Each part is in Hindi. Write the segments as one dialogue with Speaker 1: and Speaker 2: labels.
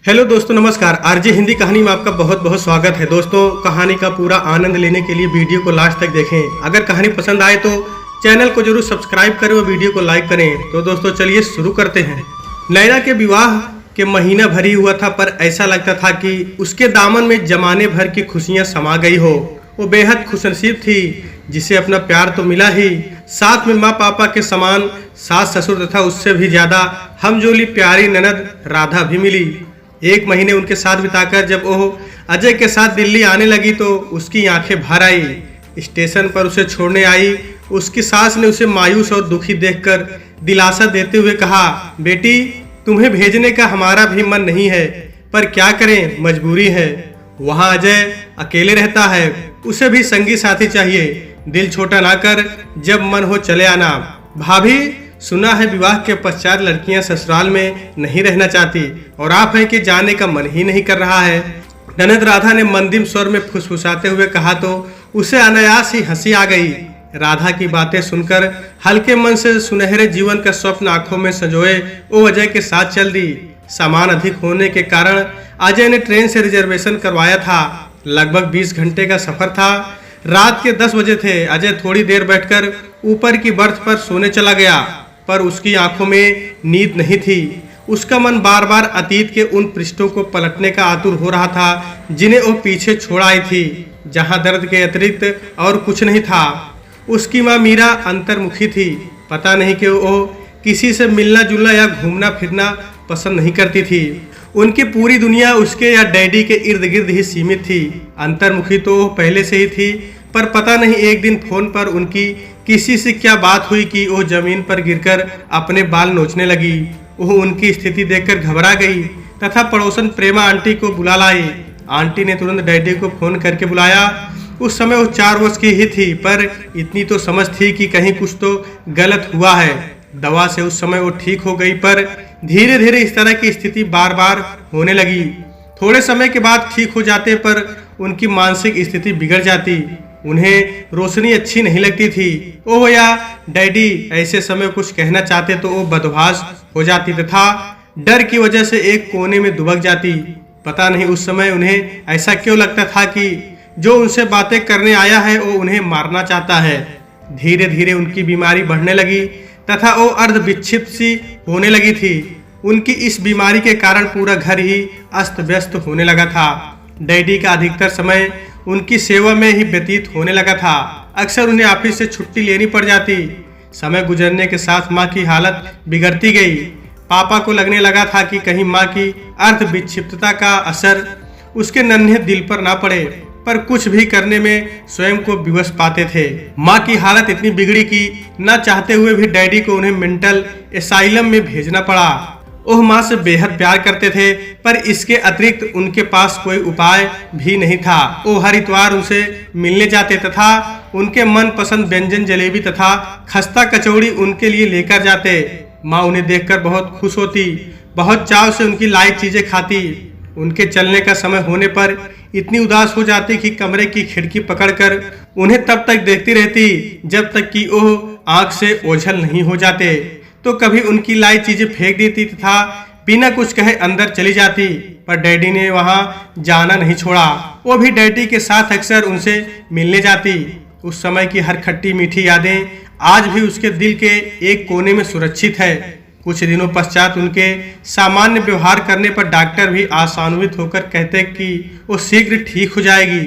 Speaker 1: हेलो दोस्तों, नमस्कार। आरजे हिंदी कहानी में आपका बहुत बहुत स्वागत है। दोस्तों, कहानी का पूरा आनंद लेने के लिए वीडियो को लास्ट तक देखें। अगर कहानी पसंद आए तो चैनल को जरूर सब्सक्राइब करें और वीडियो को लाइक करें। तो दोस्तों चलिए शुरू करते हैं। नैना के विवाह के महीना भर ही हुआ था, पर ऐसा लगता था कि उसके दामन में जमाने भर की खुशियां समा गई हो। वो बेहद खुशनसीब थी, जिसे अपना प्यार तो मिला ही, साथ में माँ पापा के समान सास ससुर तथा उससे भी ज्यादा हमजोली प्यारी ननद राधा भी मिली। एक महीने उनके साथ बिताकर जब वो अजय के साथ दिल्ली आने लगी तो उसकी आंखें भर आई। स्टेशन पर उसे छोड़ने आई उसकी सास ने उसे मायूस और दुखी देखकर दिलासा देते हुए कहा, बेटी, तुम्हें भेजने का हमारा भी मन नहीं है, पर क्या करें, मजबूरी है। वहाँ अजय अकेले रहता है, उसे भी संगी साथी चाहिए। दिल छोटा ना कर, जब मन हो चले आना। भाभी, सुना है विवाह के पश्चात लड़कियां ससुराल में नहीं रहना चाहती और आप हैं कि जाने का मन ही नहीं कर रहा है। ननद राधा ने मंदिम स्वर में फुसफुसाते हुए कहा तो उसे अनायास ही हंसी आ गई। राधा की बातें सुनकर हल्के मन से सुनहरे जीवन का स्वप्न आंखों में संजोए वो अजय के साथ चल दी। सामान अधिक होने के कारण अजय ने ट्रेन से रिजर्वेशन करवाया था। लगभग 20 घंटे का सफर था। रात के 10 बजे थे। अजय थोड़ी देर बैठकर ऊपर की बर्थ पर सोने चला गया, पर उसकी आंखों में नींद नहीं थी। उसका मन बार बार अतीत के उन पृष्ठों को पलटने का आतुर हो रहा था जिन्हें वो पीछे छोड़ आई थी, जहां दर्द के अतिरिक्त और कुछ नहीं था। उसकी माँ मीरा अंतर्मुखी थी। पता नहीं कि वो किसी से मिलना जुलना या घूमना फिरना पसंद नहीं करती थी। उनकी पूरी दुनिया उसके या डैडी के इर्द गिर्द ही सीमित थी। अंतर्मुखी तो वो पहले से ही थी, पर पता नहीं एक दिन फोन पर उनकी किसी से क्या बात हुई कि वो जमीन पर गिरकर अपने बाल नोचने लगी। वो उनकी स्थिति देखकर घबरा गई तथा पड़ोसन प्रेमा आंटी को बुला लाई। आंटी ने तुरंत डैडी को फोन करके बुलाया। उस समय वो 4 वर्ष की ही थी, पर इतनी तो समझ थी कि कहीं कुछ तो गलत हुआ है। दवा से उस समय वो ठीक हो गई, पर धीरे धीरे इस तरह की स्थिति बार बार होने लगी। थोड़े समय के बाद ठीक हो जाते, पर उनकी मानसिक स्थिति बिगड़ जाती। उन्हें रोशनी अच्छी नहीं लगती थी। ओह या डैडी ऐसे समय कुछ कहना चाहते तो वो बदहवास हो जाती तथा डर की वजह से एक कोने में दुबक जाती। पता नहीं उस समय उन्हें ऐसा क्यों लगता था कि जो उनसे बातें करने आया है वो उन्हें मारना चाहता है। धीरे धीरे उनकी बीमारी बढ़ने लगी तथा वो अर्ध विक्षिप्त सी होने लगी थी। उनकी इस बीमारी के कारण पूरा घर ही अस्त व्यस्त होने लगा था। डैडी का अधिकतर समय उनकी सेवा में ही व्यतीत होने लगा था। अक्सर उन्हें ऑफिस से छुट्टी लेनी पड़ जाती। समय गुजरने के साथ माँ की हालत बिगड़ती गई। पापा को लगने लगा था कि कहीं माँ की अर्ध विक्षिप्तता का असर उसके नन्हे दिल पर ना पड़े, पर कुछ भी करने में स्वयं को विवश पाते थे। माँ की हालत इतनी बिगड़ी कि न चाहते हुए भी डैडी को उन्हें मेंटल एसाइलम में भेजना पड़ा। ओह माँ से बेहद प्यार करते थे, पर इसके अतिरिक्त उनके पास कोई उपाय भी नहीं था। वो हर इतवार उनसे मिलने जाते तथा उनके मनपसंद व्यंजन जलेबी तथा खस्ता कचौड़ी उनके लिए लेकर जाते। माँ उन्हें देखकर बहुत खुश होती, बहुत चाव से उनकी लाई चीजें खाती। उनके चलने का समय होने पर इतनी उदास हो जाती कि कमरे की खिड़की पकड़कर उन्हें तब तक देखती रहती जब तक कि वो आंख से ओझल नहीं हो जाते। तो कभी उनकी लाई चीजें फेंक देती तथा बिना कुछ कहे अंदर चली जाती, पर डैडी ने वहां जाना नहीं छोड़ा। वो भी डैडी के साथ अक्सर उनसे मिलने जाती। उस समय की हर खट्टी मीठी यादें आज भी उसके दिल के एक कोने में सुरक्षित है। कुछ दिनों पश्चात उनके सामान्य व्यवहार करने पर डॉक्टर भी आशान्वित होकर कहते कि वो शीघ्र ठीक हो जाएगी।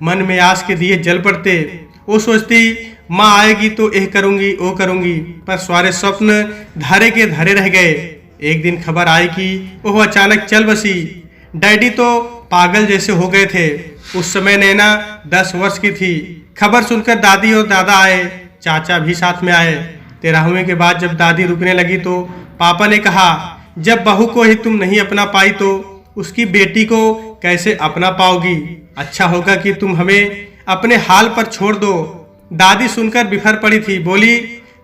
Speaker 1: मन में आस के दिए जल पड़ते। वो सोचती माँ आएगी तो यह करूंगी वो करूंगी, पर सारे स्वप्न धरे के धरे रह गए। एक दिन खबर आई कि वो अचानक चल बसी। डैडी तो पागल जैसे हो गए थे। उस समय नैना 10 वर्ष की थी। खबर सुनकर दादी और दादा आए, चाचा भी साथ में आए। 13वें के बाद जब दादी रुकने लगी तो पापा ने कहा, जब बहू को ही तुम नहीं अपना पाई तो उसकी बेटी को कैसे अपना पाओगी। अच्छा होगा कि तुम हमें अपने हाल पर छोड़ दो। दादी सुनकर बिफर पड़ी थी। बोली,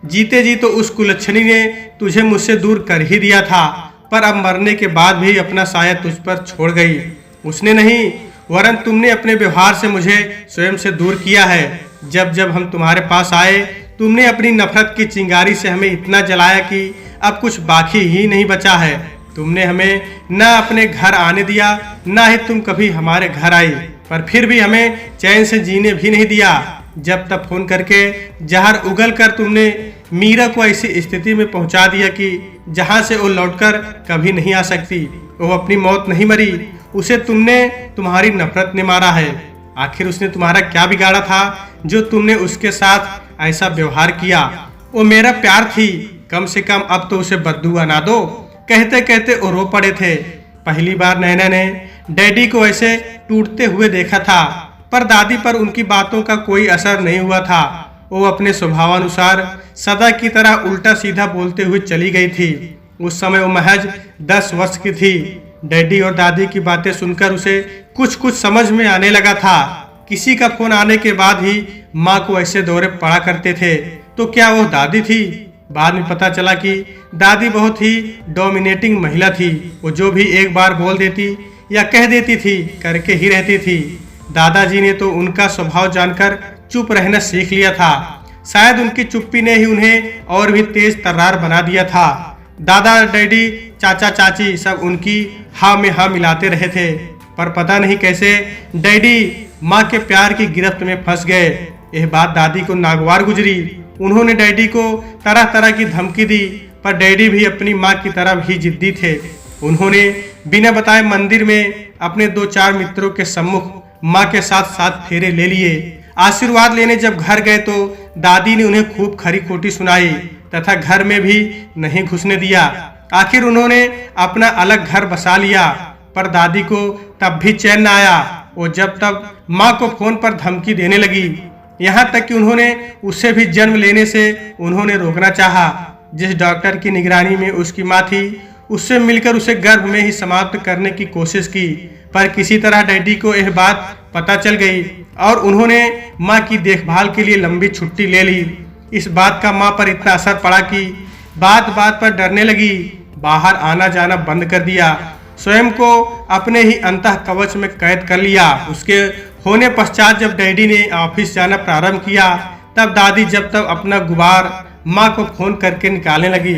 Speaker 1: जीते जी तो उस कुलच्छनी ने तुझे मुझसे दूर कर ही दिया था, पर अब मरने के बाद भी अपना साया तुझ पर छोड़ गई। उसने नहीं, वरन तुमने अपने व्यवहार से मुझे स्वयं से दूर किया है। जब जब हम तुम्हारे पास आए तुमने अपनी नफरत की चिंगारी से हमें इतना जलाया कि अब कुछ बाकी ही नहीं बचा है। तुमने हमें न अपने घर आने दिया, न ही तुम कभी हमारे घर आई, पर फिर भी हमें चैन से जीने भी नहीं दिया। जब तब फोन करके जहर उगल कर तुमने मीरा को ऐसी स्थिति में पहुंचा दिया कि जहां से वो लौटकर कभी नहीं आ सकती। वो अपनी मौत नहीं मरी, उसे तुम्हारी नफरत ने मारा है। आखिर उसने तुम्हारा क्या बिगाड़ा था जो तुमने उसके साथ ऐसा व्यवहार किया? वो मेरा प्यार थी, कम से कम अब तो उसे बद्दुआ ना दो। कहते कहते वो रो पड़े थे। पहली बार नैना ने डैडी को ऐसे टूटते हुए देखा था, पर दादी पर उनकी बातों का कोई असर नहीं हुआ था। वो अपने स्वभावानुसार सदा की तरह उल्टा सीधा बोलते हुए चली गई थी। उस समय वो महज 10 वर्ष की थी। डैडी और दादी की बातें सुनकर उसे कुछ कुछ समझ में आने लगा था। किसी का फोन आने के बाद ही माँ को ऐसे दौरे पड़ा करते थे, तो क्या वो दादी थी? बाद में पता चला कि दादी बहुत ही डोमिनेटिंग महिला थी। वो जो भी एक बार बोल देती या कह देती थी, करके ही रहती थी। दादाजी ने तो उनका स्वभाव जानकर चुप रहना सीख लिया था। शायद उनकी चुप्पी ने ही उन्हें और भी तेज तर्रार बना दिया था। दादा, डैडी, चाचा, चाची सब उनकी हाँ में हाँ मिलाते रहे थे, पर पता नहीं कैसे डैडी माँ के प्यार की गिरफ्त में फंस गए। यह बात दादी को नागवार गुजरी। उन्होंने डैडी को तरह तरह की धमकी दी, पर डैडी भी अपनी माँ की तरह ही जिद्दी थे। उन्होंने बिना बताए मंदिर में अपने 2-4 मित्रों के सम्मुख माँ के साथ 7 फेरे ले लिए। आशीर्वाद लेने जब घर गए तो दादी ने उन्हें खूब खरी खोटी सुनाई तथा घर में भी नहीं घुसने दिया। आखिर उन्होंने अपना अलग घर बसा लिया, पर दादी को तब भी चैन न आया। वो जब तब माँ को फोन पर धमकी देने लगी, यहाँ तक कि उन्होंने उससे भी जन्म लेने से उन्होंने रोकना चाहा। जिस डॉक्टर की निगरानी में उसकी माँ थी, उससे मिलकर उसे गर्भ में ही समाप्त करने की कोशिश की, पर किसी तरह डैडी को यह बात पता चल गई और उन्होंने माँ की देखभाल के लिए लंबी छुट्टी ले ली। इस बात का माँ पर इतना असर पड़ा कि बात बात पर डरने लगी, बाहर आना जाना बंद कर दिया, स्वयं को अपने ही अंतः कवच में कैद कर लिया। उसके होने पश्चात जब डैडी ने ऑफिस जाना प्रारंभ किया, तब दादी जब तक अपना गुबार माँ को फोन करके निकालने लगी।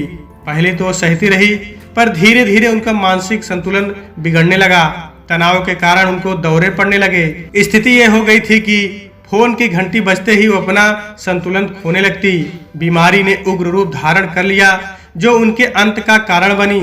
Speaker 1: पहले तो सहती रही, पर धीरे धीरे उनका मानसिक संतुलन बिगड़ने लगा। तनाव के कारण उनको दौरे पड़ने लगे। स्थिति यह हो गई थी कि फोन की घंटी बजते ही वो अपना संतुलन खोने लगती। बीमारी ने उग्र रूप धारण कर लिया, जो उनके अंत का कारण बनी।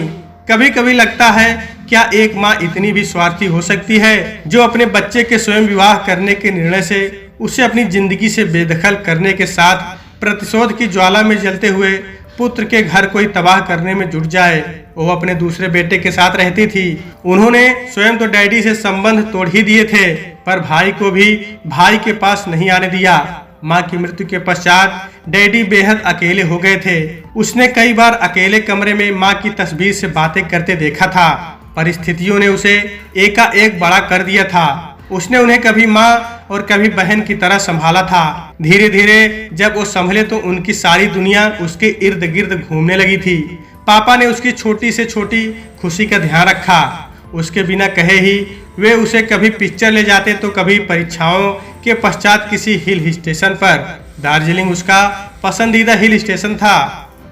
Speaker 1: कभी कभी लगता है, क्या एक माँ इतनी भी स्वार्थी हो सकती है, जो अपने बच्चे के स्वयं विवाह करने के निर्णय से उसे अपनी जिंदगी से बेदखल करने के साथ प्रतिशोध की ज्वाला में जलते हुए पुत्र के घर को ही तबाह करने में जुट जाए। वो अपने दूसरे बेटे के साथ रहती थी। उन्होंने स्वयं तो डैडी से संबंध तोड़ ही दिए थे, पर भाई को भी भाई के पास नहीं आने दिया। माँ की मृत्यु के पश्चात डैडी बेहद अकेले हो गए थे। उसने कई बार अकेले कमरे में माँ की तस्वीर से बातें करते देखा था। परिस्थितियों ने उसे एकाएक बड़ा कर दिया था। उसने उन्हें कभी माँ और कभी बहन की तरह संभाला था। धीरे धीरे जब वो संभले तो उनकी सारी दुनिया उसके इर्द गिर्द घूमने लगी थी। पापा ने उसकी छोटी से छोटी खुशी का ध्यान रखा। उसके बिना कहे ही वे उसे कभी पिक्चर ले जाते तो कभी परीक्षाओं के पश्चात किसी हिल स्टेशन पर। दार्जिलिंग उसका पसंदीदा हिल स्टेशन था।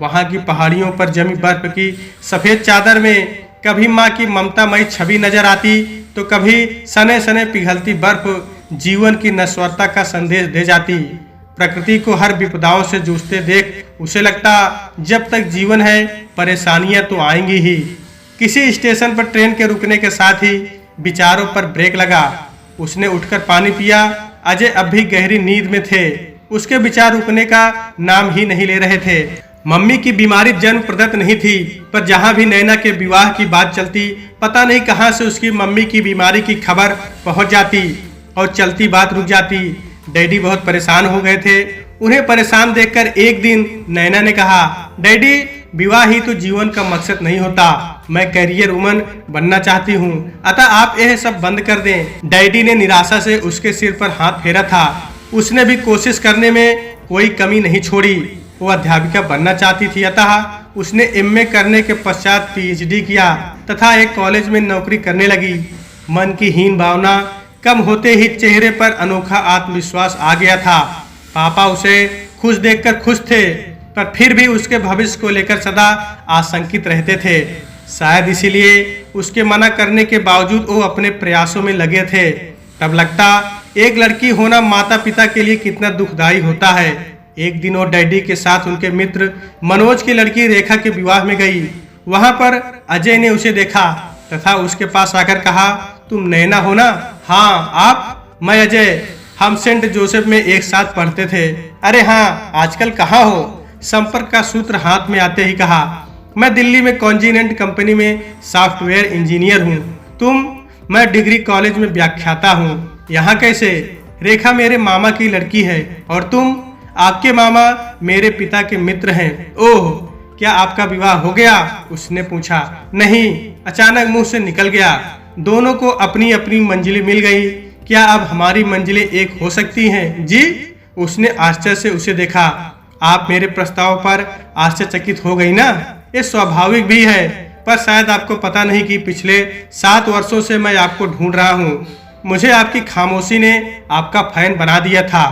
Speaker 1: वहाँ की पहाड़ियों पर जमी बर्फ की सफेद चादर में कभी माँ की ममतामयी छवि नजर आती तो कभी सने सने पिघलती बर्फ जीवन की नश्वरता का संदेश दे जाती। प्रकृति को हर विपदाओं से जूझते देख उसे लगता, जब तक जीवन है परेशानियां तो आएंगी ही। किसी स्टेशन पर ट्रेन के रुकने के साथ ही विचारों पर ब्रेक लगा। उसने उठकर पानी पिया। अजय अब भी गहरी नींद में थे। उसके विचार रुकने का नाम ही नहीं ले रहे थे। मम्मी की बीमारी जन्म प्रदत्त नहीं थी, पर जहां भी नैना के विवाह की बात चलती, पता नहीं कहां से उसकी मम्मी की बीमारी की खबर पहुंच जाती और चलती बात रुक जाती। डैडी बहुत परेशान हो गए थे। उन्हें परेशान देखकर एक दिन नैना ने कहा, डैडी, विवाह ही तो जीवन का मकसद नहीं होता। मैं कैरियर वुमन बनना चाहती हूँ, अतः आप यह सब बंद कर दें। डैडी ने निराशा से उसके सिर पर हाथ फेरा था। उसने भी कोशिश करने में कोई कमी नहीं छोड़ी। वो अध्यापिका बनना चाहती थी, अतः उसने एमए करने के पश्चात पीएचडी किया तथा एक कॉलेज में नौकरी करने लगी। मन की हीन भावना कम होते ही चेहरे पर अनोखा आत्मविश्वास आ गया था। पापा उसे खुश देखकर खुश थे, पर फिर भी उसके भविष्य को लेकर सदा आशंकित रहते थे। शायद इसीलिए उसके मना करने के बावजूद वो अपने प्रयासों में लगे थे। तब लगता एक लड़की होना माता पिता के लिए कितना दुखदाई होता है। एक दिन वो डैडी के साथ उनके मित्र मनोज की लड़की रेखा के विवाह में गई। वहां पर अजय ने उसे देखा तथा उसके पास आकर कहा, तुम नैना हो ना? हाँ। आप? मैं अजय, हम सेंट जोसेफ में एक साथ पढ़ते थे। अरे हाँ, आजकल कहाँ हो? संपर्क का सूत्र हाथ में आते ही कहा, मैं दिल्ली में कॉन्जिनेंट कंपनी में सॉफ्टवेयर इंजीनियर हूँ। तुम? मैं डिग्री कॉलेज में व्याख्याता हूँ। यहाँ कैसे? रेखा मेरे मामा की लड़की है। और तुम? आपके मामा मेरे पिता के मित्र हैं। ओह, क्या आपका विवाह हो गया? उसने पूछा। नहीं, अचानक मुंह से निकल गया। दोनों को अपनी अपनी मंजिलें मिल गई। क्या अब हमारी मंजिलें एक हो सकती हैं? जी? उसने आश्चर्य से उसे देखा। आप मेरे प्रस्ताव पर आश्चर्यचकित हो गई ना? ये स्वाभाविक भी है, पर शायद आपको पता नहीं कि पिछले 7 वर्षों से मैं आपको ढूंढ रहा हूँ। मुझे आपकी खामोशी ने आपका फैन बना दिया था,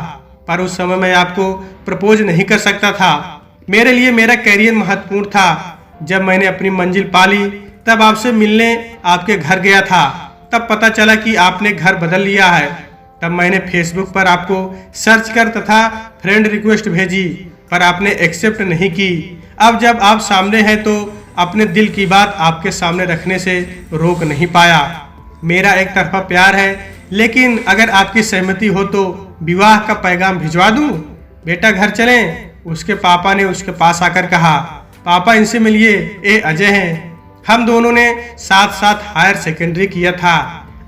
Speaker 1: पर उस समय मैं आपको प्रपोज नहीं कर सकता था। मेरे लिए मेरा कैरियर महत्वपूर्ण था। जब मैंने अपनी मंजिल पाली तब आपसे मिलने आपके घर गया था। तब पता चला कि आपने घर बदल लिया है। तब मैंने फेसबुक पर आपको सर्च कर तथा फ्रेंड रिक्वेस्ट भेजी, पर आपने एक्सेप्ट नहीं की। अब जब आप सामने हैं तो अपने दिल की बात आपके सामने रखने से रोक नहीं पाया। मेरा एक तरफा प्यार है, लेकिन अगर आपकी सहमति हो तो विवाह का पैगाम भिजवा दूं? बेटा घर चलें? उसके पापा ने उसके पास आकर कहा। पापा, इनसे मिलिए, ये अजय हैं। हम दोनों ने साथ साथ हायर सेकेंडरी किया था।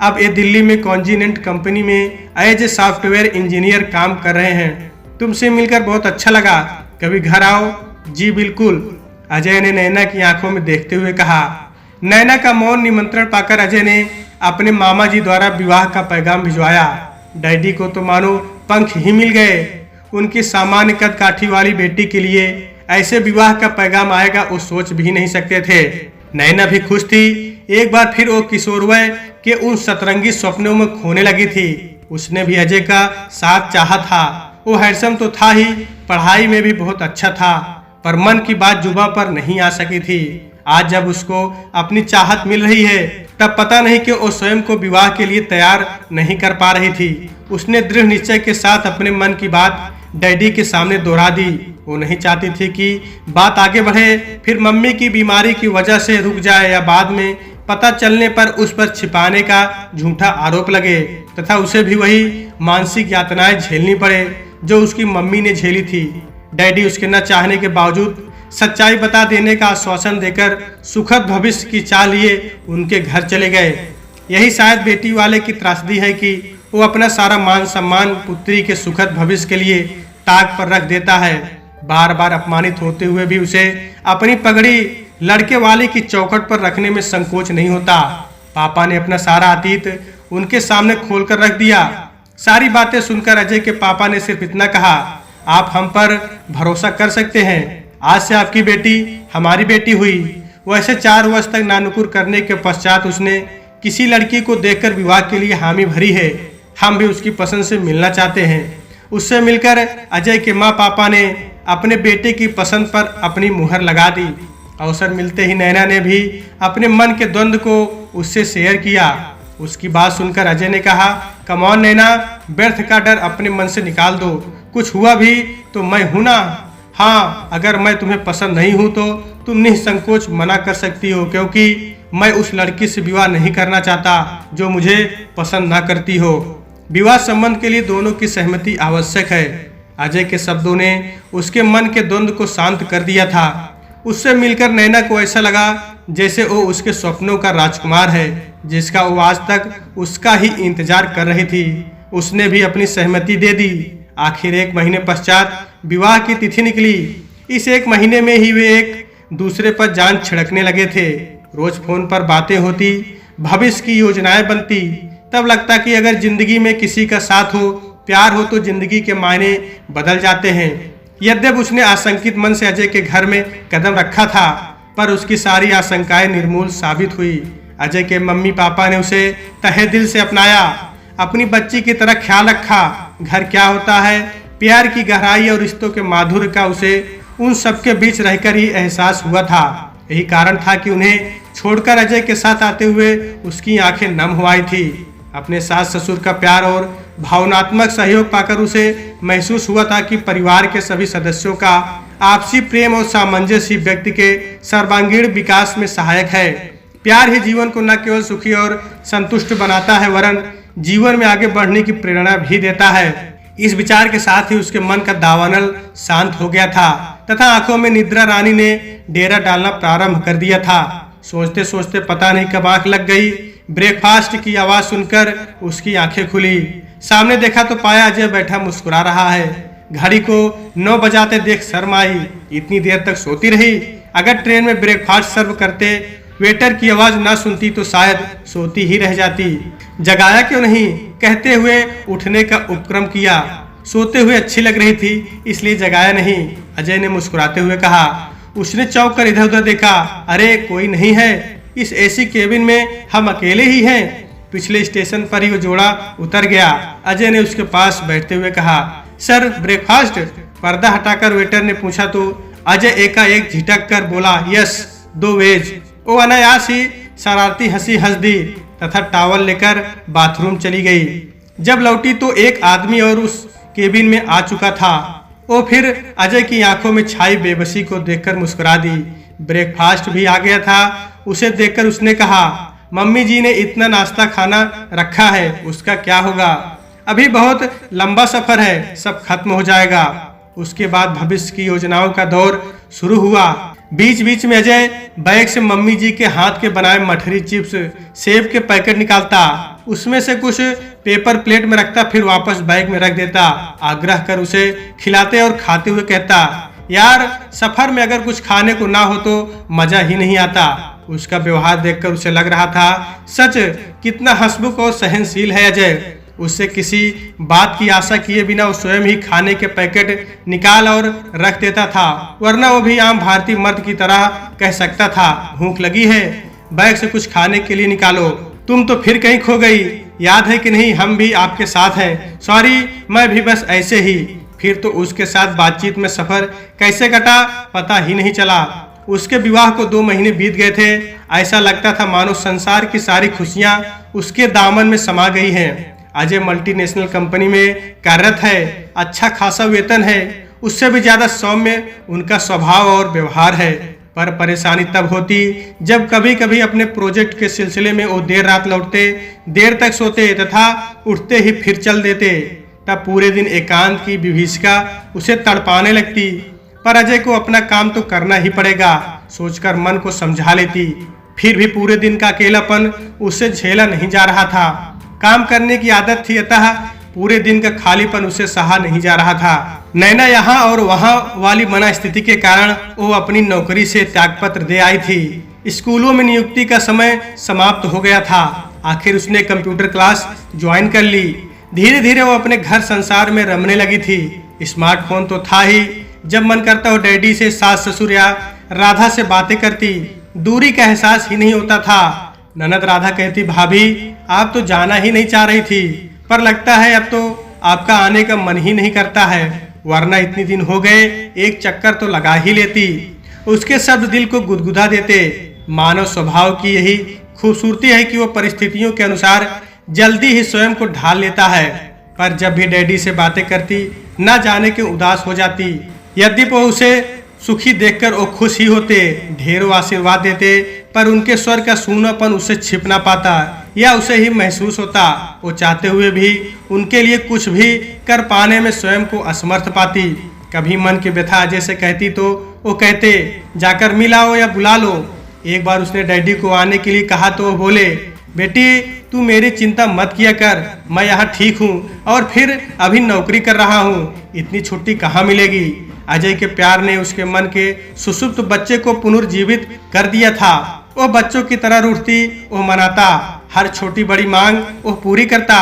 Speaker 1: अब ये दिल्ली में कॉन्जिनेंट कंपनी में एज ए सॉफ्टवेयर इंजीनियर काम कर रहे हैं। तुमसे मिलकर बहुत अच्छा लगा, कभी घर आओ। जी बिल्कुल, अजय ने नैना की आंखों में देखते हुए कहा। नैना का मौन निमंत्रण पाकर अजय ने अपने मामा जी द्वारा विवाह का पैगाम भिजवाया। डैडी को तो मानो पंख ही मिल गए। उनकी सामान्य कद काठी वाली बेटी के लिए ऐसे विवाह का पैगाम आएगा वो सोच भी नहीं सकते थे। नैना भी खुश थी। एक बार फिर वो किशोरवय के उन सतरंगी सपनों में खोने लगी थी। उसने भी अजय का साथ चाहा था। वो हैंडसम तो था ही, पढ़ाई में भी बहुत अच्छा था, पर मन की बात जुबां पर नहीं आ सकी थी। आज जब उसको अपनी चाहत मिल रही है तब पता नहीं कि वो स्वयं को विवाह के लिए तैयार नहीं कर पा रही थी। उसने दृढ़ निश्चय के साथ अपने मन की बात डैडी के सामने दोहरा दी। वो नहीं चाहती थी कि बात आगे बढ़े, फिर मम्मी की बीमारी की वजह से रुक जाए या बाद में पता चलने पर उस पर छिपाने का झूठा आरोप लगे तथा उसे भी वही मानसिक यातनाएं झेलनी पड़े जो उसकी मम्मी ने झेली थी। डैडी उसके न चाहने के बावजूद सच्चाई बता देने का आश्वासन देकर सुखद भविष्य की चाह लिए उनके घर चले गए। यही शायद बेटी वाले की त्रासदी है कि वो अपना सारा मान सम्मान पुत्री के सुखद भविष्य के लिए ताक पर रख देता है। बार बार अपमानित होते हुए भी उसे अपनी पगड़ी लड़के वाले की चौखट पर रखने में संकोच नहीं होता। पापा ने अपना सारा अतीत उनके सामने खोलकर रख दिया। सारी बातें सुनकर अजय के पापा ने सिर्फ इतना कहा, आप हम पर भरोसा कर सकते हैं। आज से आपकी बेटी हमारी बेटी हुई। वैसे 4 वर्ष तक नानुकुर करने के पश्चात उसने किसी लड़की को देखकर विवाह के लिए हामी भरी है। हम भी उसकी पसंद से मिलना चाहते हैं। उससे मिलकर अजय के माँ पापा ने अपने बेटे की पसंद पर अपनी मुहर लगा दी। अवसर मिलते ही नैना ने भी अपने मन के द्वंद्व को उससे शेयर किया। उसकी बात सुनकर अजय ने कहा, कमॉन नैना, व्यर्थ का डर अपने मन से निकाल दो। कुछ हुआ भी तो मैं हूं ना। हाँ, अगर मैं तुम्हें पसंद नहीं हूं तो तुम निसंकोच मना कर सकती हो, क्योंकि मैं उस लड़की से विवाह नहीं करना चाहता जो मुझे पसंद ना करती हो। विवाह संबंध के लिए दोनों की सहमति आवश्यक है। अजय के शब्दों ने उसके मन के द्वंद्व को शांत कर दिया था। उससे मिलकर नैना को ऐसा लगा जैसे वो उसके सपनों का राजकुमार है, जिसका वो आज तक उसका ही इंतजार कर रही थी। उसने भी अपनी सहमति दे दी। आखिर 1 महीने पश्चात विवाह की तिथि निकली। इस 1 महीने में ही वे एक दूसरे पर जान छिड़कने लगे थे। रोज फोन पर बातें होती, भविष्य की योजनाएं बनती। तब लगता कि अगर जिंदगी में किसी का साथ हो, प्यार हो तो जिंदगी के मायने बदल जाते हैं। यद्यप उसने आशंकित मन से अजय के घर में कदम रखा था, पर उसकी सारी आशंकाएं निर्मूल साबित हुई। अजय के मम्मी पापा ने उसे तहे दिल से अपनाया, अपनी बच्ची की तरह ख्याल रखा। घर क्या होता है, प्यार की गहराई और रिश्तों के माधुर्य का उसे उन सबके बीच रहकर ही एहसास हुआ था। यही कारण था कि उन्हें छोड़कर अजय के साथ आते हुए उसकी आंखें नम हो आई थी। अपने सास ससुर का प्यार और भावनात्मक सहयोग पाकर उसे महसूस हुआ था कि परिवार के सभी सदस्यों का आपसी प्रेम और सामंजस्य व्यक्ति के सर्वांगीण विकास में सहायक है। प्यार ही जीवन को न केवल सुखी और संतुष्ट बनाता है वरन जीवन में आगे बढ़ने की प्रेरणा भी देता है। इस विचार के साथ ही उसके मन का दावानल शांत हो गया था तथा आंखों में निद्रा रानी ने डेरा डालना प्रारंभ कर दिया था। सोचते सोचते पता नहीं कब आंख लग गई। ब्रेकफास्ट की आवाज सुनकर उसकी आंखें खुली। सामने देखा तो पाया अजय बैठा मुस्कुरा रहा है। घड़ी को 9 बजाते देख शर्म आई। इतनी देर तक सोती रही। अगर ट्रेन में ब्रेकफास्ट सर्व करते वेटर की आवाज ना सुनती तो शायद सोती ही रह जाती। जगाया क्यों नहीं कहते हुए उठने का उपक्रम किया। सोते हुए अच्छी लग रही थी इसलिए जगाया नहीं, अजय ने मुस्कुराते हुए कहा। उसने चौंक कर इधर उधर देखा। अरे कोई नहीं है, इस एसी केबिन में हम अकेले ही हैं। पिछले स्टेशन पर ही वो जोड़ा उतर गया। अजय ने उसके पास बैठते हुए कहा, सर ब्रेकफास्ट? पर्दा हटाकर वेटर ने पूछा तो अजय एकाएक झिटक कर बोला, यस 2 वेज। वो अनायास ही शरारती हंसी हंस दी तथा टॉवल लेकर बाथरूम चली गई। जब लौटी तो एक आदमी और उस केबिन में आ चुका था। वो फिर अजय की आंखों में छाई बेबसी को देखकर मुस्कुरा दी। ब्रेकफास्ट भी आ गया था। उसे देखकर उसने कहा, मम्मी जी ने इतना नाश्ता खाना रखा है, उसका क्या होगा? अभी बहुत लंबा सफर है, सब खत्म हो जाएगा। उसके बाद भविष्य की योजनाओं का दौर शुरू हुआ। बीच बीच में अजय बैग से मम्मी जी के हाथ के बनाए मठरी चिप्स सेब के पैकेट निकालता, उसमें से कुछ पेपर प्लेट में रखता, फिर वापस बैग में रख देता। आग्रह कर उसे खिलाते और खाते हुए कहता, यार सफर में अगर कुछ खाने को ना हो तो मजा ही नहीं आता। उसका व्यवहार देखकर उसे लग रहा था सच कितना हंसमुख और सहनशील है अजय। उससे किसी बात की आशा किए बिना वो स्वयं ही खाने के पैकेट निकाल और रख देता था, वरना वो भी आम भारतीय मर्द की तरह कह सकता था, भूख लगी है, बैग से कुछ खाने के लिए निकालो। तुम तो फिर कहीं खो गई, याद है कि नहीं? हम भी आपके साथ हैं। सॉरी, मैं भी बस ऐसे ही। फिर तो उसके साथ बातचीत में सफर कैसे कटा पता ही नहीं चला। उसके विवाह को 2 महीने बीत गए थे। ऐसा लगता था मानो संसार की सारी खुशियां उसके दामन में समा गई हैं। अजय मल्टीनेशनल कंपनी में कार्यरत है, अच्छा खासा वेतन है, उससे भी ज्यादा सौम्य उनका स्वभाव और व्यवहार है। पर परेशानी तब होती जब कभी कभी अपने प्रोजेक्ट के सिलसिले में वो देर रात लौटते, देर तक सोते तथा उठते ही फिर चल देते। तब पूरे दिन एकांत की विभीषिका उसे तड़पाने लगती, पर अजय को अपना काम तो करना ही पड़ेगा सोचकर मन को समझा लेती। फिर भी पूरे दिन का अकेलापन उसे झेला नहीं जा रहा था। काम करने की आदत थी, अतः पूरे दिन का खालीपन उसे सहा नहीं जा रहा था। नैना यहाँ और वहाँ वाली मना स्थिति के कारण वो अपनी नौकरी से त्यागपत्र दे आई थी। स्कूलों में नियुक्ति का समय समाप्त हो गया था। आखिर उसने कंप्यूटर क्लास ज्वाइन कर ली। धीरे धीरे वो अपने घर संसार में रमने लगी थी। स्मार्टफोन तो था ही, जब मन करता हो डैडी से, सास ससुर या राधा से बातें करती। दूरी का एहसास ही नहीं होता था। ननद राधा कहती, भाभी आप तो जाना ही नहीं चाह रही थी, पर लगता है अब तो आपका आने का मन ही नहीं करता है, वरना इतने दिन हो गए एक चक्कर तो लगा ही लेती। उसके शब्द दिल को गुदगुदा देते। मानव स्वभाव की यही खूबसूरती है कि वो परिस्थितियों के अनुसार जल्दी ही स्वयं को ढाल लेता है। पर जब भी डैडी से बातें करती न जाने के उदास हो जाती। यद्यपि वो उसे सुखी देखकर वो खुश ही होते, ढेरों आशीर्वाद देते, पर उनके स्वर का सूनापन उसे छिप ना पाता या उसे ही महसूस होता। वो चाहते हुए भी उनके लिए कुछ भी कर पाने में स्वयं को असमर्थ पाती। कभी मन की व्यथा अजय से कहती तो वो कहते, जाकर मिलाओ या बुला लो। एक बार उसने डैडी को आने के लिए कहा तो वो बोले, बेटी तू मेरी चिंता मत किया कर, मैं यहाँ ठीक हूँ और फिर अभी नौकरी कर रहा हूँ, इतनी छुट्टी कहाँ मिलेगी। अजय के प्यार ने उसके मन के सुसुप्त बच्चे को पुनर्जीवित कर दिया था। वो बच्चों की तरह रूठती, वो मनाता, हर छोटी बड़ी मांग वो पूरी करता।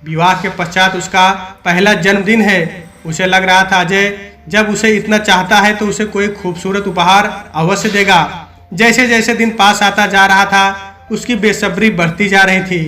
Speaker 1: विवाह के पश्चात उसका पहला जन्मदिन है। उसे लग रहा था अजय जब उसे इतना चाहता है तो उसे कोई खूबसूरत उपहार अवश्य देगा। जैसे जैसे दिन पास आता जा रहा था उसकी बेसब्री बढ़ती जा रही थी।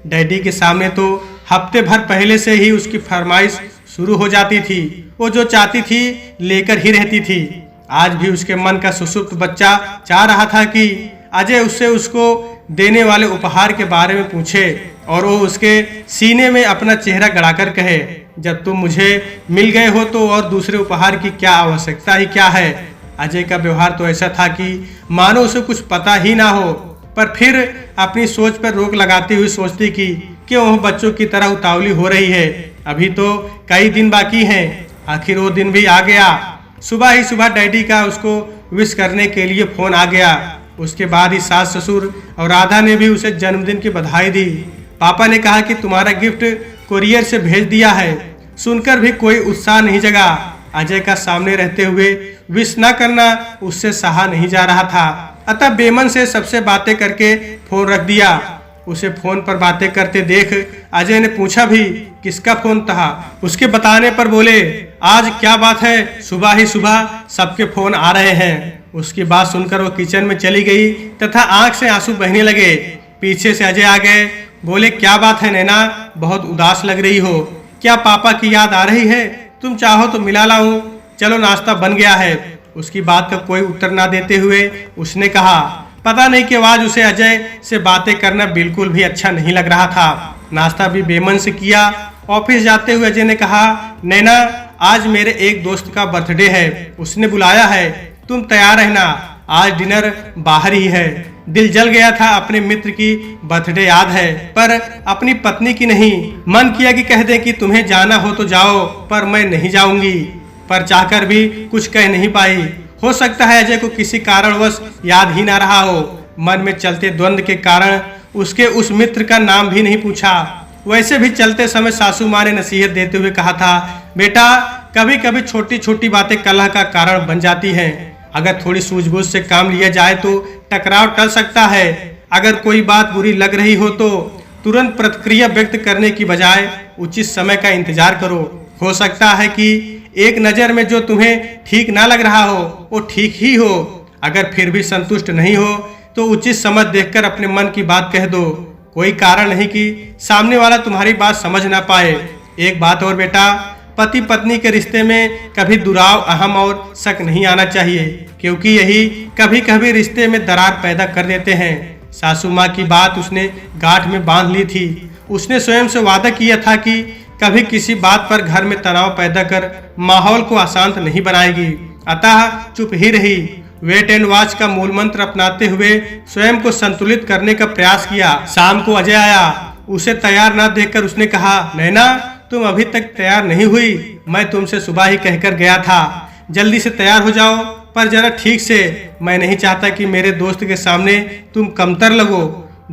Speaker 1: डैडी के सामने तो हफ्ते भर पहले से ही उसकी फरमाइश शुरू हो जाती थी। वो जो चाहती थी लेकर ही रहती थी। आज भी उसके मन का सुसुप्त बच्चा चाह रहा था कि अजय उससे उसको देने वाले उपहार के बारे में पूछे और वो उसके सीने में अपना चेहरा गड़ाकर कहे, जब तुम मुझे मिल गए हो तो और दूसरे उपहार की क्या आवश्यकता ही क्या है। अजय का व्यवहार तो ऐसा था कि मानो उसे कुछ पता ही ना हो, पर फिर अपनी सोच पर रोक लगाती हुई सोचती कि क्यों वह बच्चों की तरह उतावली हो रही है, अभी तो कई दिन बाकी हैं। आखिर वो दिन भी आ गया। सुबह ही सुबह डैडी का उसको विश करने के लिए फोन आ गया। उसके बाद ही सास ससुर और राधा ने भी उसे जन्मदिन की बधाई दी। पापा ने कहा कि तुम्हारा गिफ्ट कुरियर से भेज दिया है। सुनकर भी कोई उत्साह नहीं जगा। अजय का सामने रहते हुए विश न करना उससे सहा नहीं जा रहा था, अतः बेमन से सबसे बातें करके फोन रख दिया। उसे फोन पर बातें करते देख अजय ने पूछा भी किसका फोन था। उसके बताने पर बोले, आज क्या बात है, सुबह ही सुबह सबके फोन आ रहे हैं। उसकी बात सुनकर वो किचन में चली गई तथा आंख से आंसू बहने लगे। पीछे से अजय आ गए, बोले क्या बात है नैना, बहुत उदास लग रही हो, क्या पापा की याद आ रही है? तुम चाहो तो मिला लाऊं, चलो नाश्ता बन गया है। उसकी बात का कोई उत्तर ना देते हुए उसने कहा, पता नहीं कि आज उसे अजय से बातें करना बिल्कुल भी अच्छा नहीं लग रहा था। नाश्ता भी बेमन से किया। ऑफिस जाते हुए अजय ने कहा, नैना आज मेरे एक दोस्त का बर्थडे है, उसने बुलाया है, तुम तैयार रहना, आज डिनर बाहर ही है। दिल जल गया था, अपने मित्र की बर्थडे याद है पर अपनी पत्नी की नहीं। मन किया कि कह दे कि तुम्हें जाना हो तो जाओ, पर मैं नहीं जाऊंगी, पर चाहकर भी कुछ कह नहीं पाई। हो सकता है अजय को किसी कारणवश याद ही ना रहा हो। मन में चलते द्वंद्व के कारण उसके उस मित्र का नाम भी नहीं पूछा। वैसे भी चलते समय सासू माँ ने नसीहत देते हुए कहा था, बेटा कभी कभी छोटी छोटी बातें कलह का कारण बन जाती हैं। अगर थोड़ी सूझबूझ से काम लिया जाए तो टकराव टल सकता है। अगर कोई बात बुरी लग रही हो तो तुरंत प्रतिक्रिया व्यक्त करने की बजाय उचित समय का इंतजार करो। हो सकता है कि एक नज़र में जो तुम्हें ठीक ना लग रहा हो वो ठीक ही हो। अगर फिर भी संतुष्ट नहीं हो तो उचित समय देखकर अपने मन की बात कह दो। कोई कारण नहीं कि सामने वाला तुम्हारी बात समझ ना पाए। एक बात और बेटा, पति पत्नी के रिश्ते में कभी दुराव, अहम और शक नहीं आना चाहिए, क्योंकि यही कभी कभी रिश्ते में दरार पैदा कर देते हैं। सासू माँ की बात उसने गांठ में बांध ली थी। उसने स्वयं से वादा किया था कि कभी किसी बात पर घर में तनाव पैदा कर माहौल को अशांत नहीं बनाएगी, अतः चुप ही रही। वेट एंड वॉच का मूल मंत्र अपनाते हुए स्वयं को संतुलित करने का प्रयास किया। शाम को अजय आया। उसे तैयार न देखकर उसने कहा, नैना तुम अभी तक तैयार नहीं हुई, मैं तुमसे सुबह ही कहकर गया था जल्दी से तैयार हो जाओ, पर जरा ठीक से। मैं नहीं चाहता कि मेरे दोस्त के सामने तुम कमतर लगो।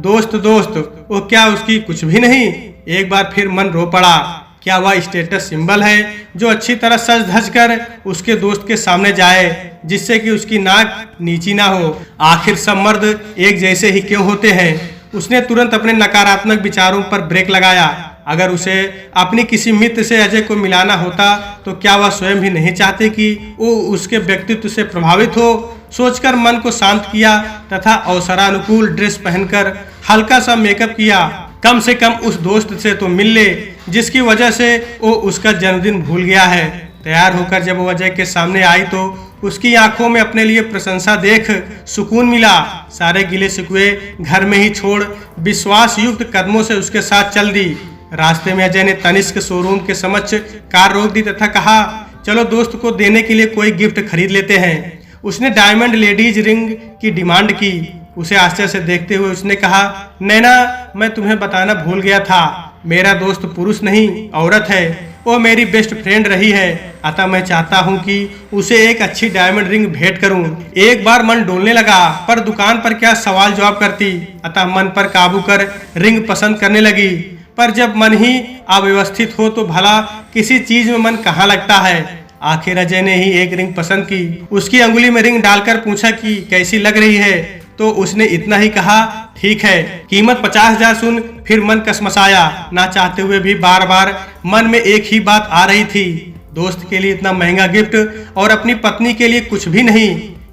Speaker 1: दोस्त दोस्त वो क्या, उसकी कुछ भी नहीं। एक बार फिर मन रो पड़ा। क्या वह स्टेटस सिंबल है जो अच्छी तरह सज धज कर उसके दोस्त के सामने जाए, जिससे कि उसकी नाक नीची ना हो? आखिर सब मर्द एक जैसे ही क्यों होते हैं? उसने तुरंत अपने नकारात्मक विचारों पर ब्रेक लगाया। अगर उसे अपनी किसी मित्र से अजय को मिलाना होता तो क्या वह स्वयं भी नहीं चाहते कि वो उसके व्यक्तित्व से प्रभावित हो? सोचकर मन को शांत किया तथा अवसरानुकूल ड्रेस पहनकर हल्का सा मेकअप किया। कम से कम उस दोस्त से तो मिल ले जिसकी वजह से वो उसका जन्मदिन भूल गया है। तैयार होकर जब वो अजय के सामने आई तो उसकी आंखों में अपने लिए प्रशंसा देख सुकून मिला। सारे गिले शिकवे घर में ही छोड़ विश्वास युक्त कदमों से उसके साथ चल दी। रास्ते में अजय ने तनिष्क शोरूम के समक्ष कार रोक दी तथा कहा, चलो दोस्त को देने के लिए कोई गिफ्ट खरीद लेते हैं। उसने डायमंड लेडीज रिंग की डिमांड की। उसे आश्चर्य से देखते हुए उसने कहा, नैना मैं तुम्हें बताना भूल गया था, मेरा दोस्त पुरुष नहीं औरत है। वो मेरी बेस्ट फ्रेंड रही है, अतः मैं चाहता हूँ कि उसे एक अच्छी डायमंड रिंग भेंट करूँ। एक बार मन डोलने लगा, पर दुकान पर क्या सवाल जवाब करती, अतः मन पर काबू कर रिंग पसंद करने लगी। पर जब मन ही अव्यवस्थित हो तो भला किसी चीज में मन कहाँ लगता है। आखिर अजय ने ही एक रिंग पसंद की। उसकी अंगुली में रिंग डालकर पूछा कि कैसी लग रही है, तो उसने इतना ही कहा, ठीक है। कीमत 50,000 सुन फिर मन कसमसाया। ना चाहते हुए भी बार बार मन में एक ही बात आ रही थी, दोस्त के लिए इतना महंगा गिफ्ट और अपनी पत्नी के लिए कुछ भी नहीं।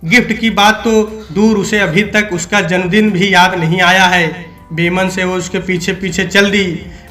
Speaker 1: गिफ्ट की बात तो दूर, उसे अभी तक उसका जन्मदिन भी याद नहीं आया है। बेमन से वो उसके पीछे पीछे चल दी।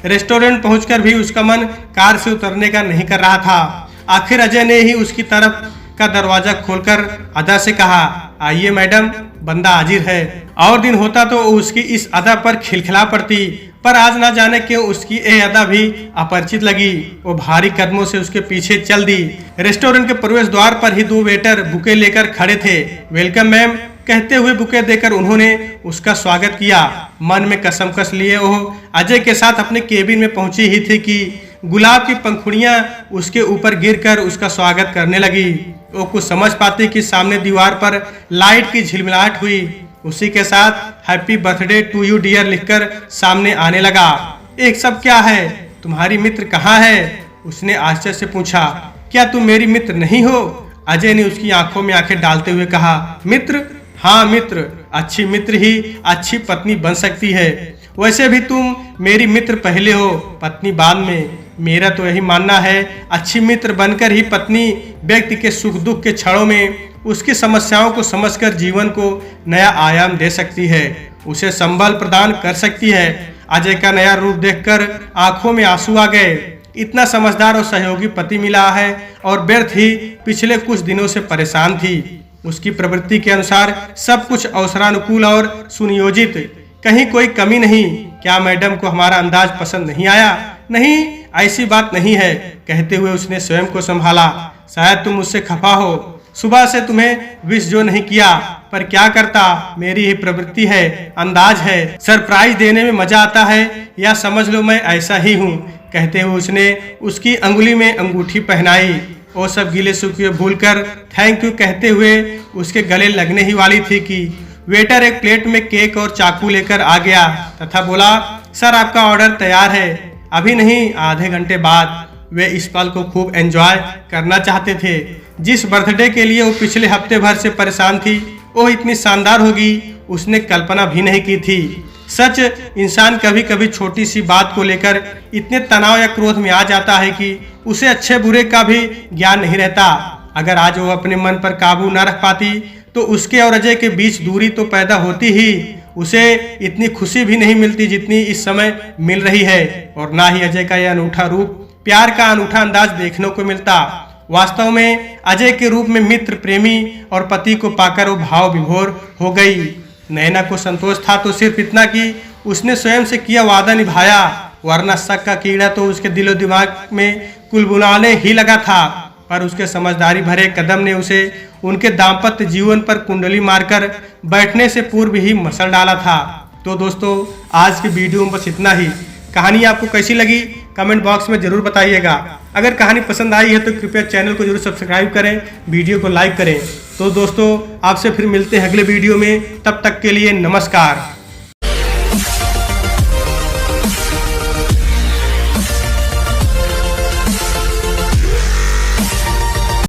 Speaker 1: रेस्टोरेंट पहुंचकर भी उसका मन कार से उतरने का नहीं कर रहा था। आखिर अजय ने ही उसकी तरफ का दरवाजा खोलकर अदा से कहा, आइए मैडम, बंदा हाजिर है। और दिन होता तो उसकी इस अदा पर खिलखिला पड़ती, पर आज ना जाने क्यों उसकी यह अदा भी अपरिचित लगी। वो भारी कदमों से उसके पीछे चल दी। रेस्टोरेंट के प्रवेश द्वार पर ही 2 वेटर बुके लेकर खड़े थे। वेलकम मैम कहते हुए बुके देकर उन्होंने उसका स्वागत किया। मन में कसम कस लिए वो अजय के साथ अपने केबिन में पहुंची ही थी कि गुलाब की पंखुड़ियां उसके ऊपर गिरकर उसका स्वागत करने लगी। वो कुछ समझ पाती कि सामने दीवार पर लाइट की झिलमिलाहट हुई। उसी के साथ happy birthday to you dear लिखकर सामने आने लगा। एक सब क्या है, तुम्हारी मित्र कहाँ है? उसने आश्चर्य से पूछा। क्या तुम मेरी मित्र नहीं हो? अजय ने उसकी आंखों में आंखें डालते हुए कहा। मित्र? हाँ मित्र। अच्छी मित्र ही अच्छी पत्नी बन सकती है। वैसे भी तुम मेरी मित्र पहले हो, पत्नी बाद में। मेरा तो यही मानना है, अच्छी मित्र बनकर ही पत्नी व्यक्ति के सुख दुख के क्षणों में उसकी समस्याओं को समझकर जीवन को नया आयाम दे सकती है, उसे संबल प्रदान कर सकती है। अजय का नया रूप देखकर आंखों में आंसू आ गए। इतना समझदार और सहयोगी पति मिला है और व्यर्थ ही पिछले कुछ दिनों से परेशान थी। उसकी प्रवृत्ति के अनुसार सब कुछ अवसरानुकूल और सुनियोजित, कहीं कोई कमी नहीं। क्या मैडम को हमारा अंदाज पसंद नहीं आया? नहीं, ऐसी बात नहीं है, कहते हुए उसने स्वयं को संभाला। शायद तुम मुझसे खफा हो, सुबह से तुम्हें विश जो नहीं किया, पर क्या करता, मेरी ही प्रवृत्ति है, अंदाज है। सरप्राइज देने में मजा आता है, या समझ लो मैं ऐसा ही हूँ, कहते हुए उसने उसकी अंगुली में अंगूठी पहनाई। वो सब गिले शिकवे भूलकर थैंक यू कहते हुए उसके गले लगने ही वाली थी कि वेटर एक प्लेट में केक और चाकू लेकर आ गया तथा बोला, सर आपका ऑर्डर तैयार है। अभी नहीं, आधे घंटे बाद। वे इस पल को खूब एंजॉय करना चाहते थे। जिस बर्थडे के लिए वो पिछले हफ्ते भर से परेशान थी, वो इतनी शानदार होगी उसने कल्पना भी नहीं की थी। सच, इंसान कभी कभी छोटी सी बात को लेकर इतने तनाव या क्रोध में आ जाता है कि उसे अच्छे बुरे का भी ज्ञान नहीं रहता। अगर आज वो अपने मन पर काबू न रख पाती तो उसके और अजय के बीच दूरी तो पैदा होती ही। उसे इतनी खुशी भी नहीं मिलती जितनी इस समय मिल रही है, और ना ही अजय का यह अनूठा रूप, प्यार का अनूठा अंदाज देखने को मिलता। वास्तव में अजय के रूप में मित्र, प्रेमी और पति को पाकर वो भाव विभोर हो गई। नैना को संतोष था तो सिर्फ इतना कि उसने स्वयं से किया वादा निभाया, वरना शक का कीड़ा तो उसके दिलो दिमाग में कुलबुलाने ही लगा था। पर उसके समझदारी भरे कदम ने उसे उनके दाम्पत्य जीवन पर कुंडली मारकर बैठने से पूर्व ही मसल डाला था। तो दोस्तों, आज की वीडियो में बस इतना ही। कहानी आपको कैसी लगी कमेंट बॉक्स में जरूर बताइएगा। अगर कहानी पसंद आई है तो कृपया चैनल को जरूर सब्सक्राइब करें, वीडियो को लाइक करें। तो दोस्तों, आपसे फिर मिलते हैं अगले वीडियो में। तब तक के लिए नमस्कार।